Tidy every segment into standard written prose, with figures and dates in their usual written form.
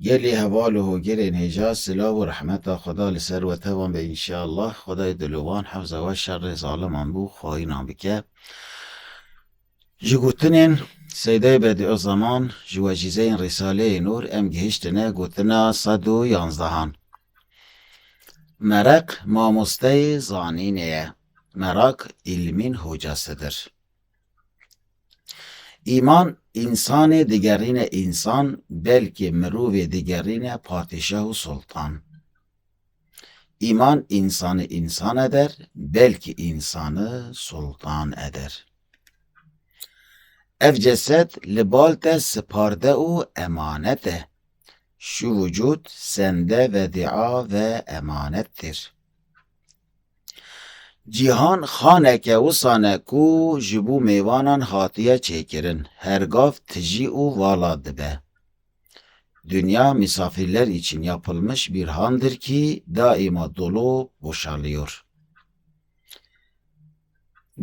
گلی هوال و گل نجات سلا و رحمت خدا لسر و توان به انشاءالله خدای دلوان حفظ و شر ظالمان بو خواهی بکه جگوتنین سیده بدی زمان جواجیزه رساله نور ام گهشتنه گوتنا 111 مرق ماموسته زانینه مرق علمین هوجاستدر ایمان انسان دیگرین انسان بلکه مروف دیگرین پادشاه و سلطان ایمان انسان انسان ادر بلکه انسان سلطان ادر اف جسد لبالت سپارده و امانته شو وجود سنده و دعا و امانت تر جیهان خانه که و سانه کو جبو میوانان هاتیه چیکرن هرگاف تجی و والا دبه dünya misafirler için yapılmış bir handır ki daima dolu boşalıyor.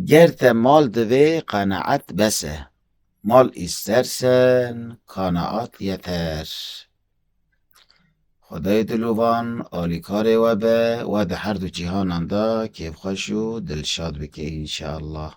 Gerte mal ve kanaat bese. Mal istersen kanaat yeter. خدای دلوان آلیکار و به و ده هر دو جهانان دا کیف خوش و دلشاد بکه انشاءالله.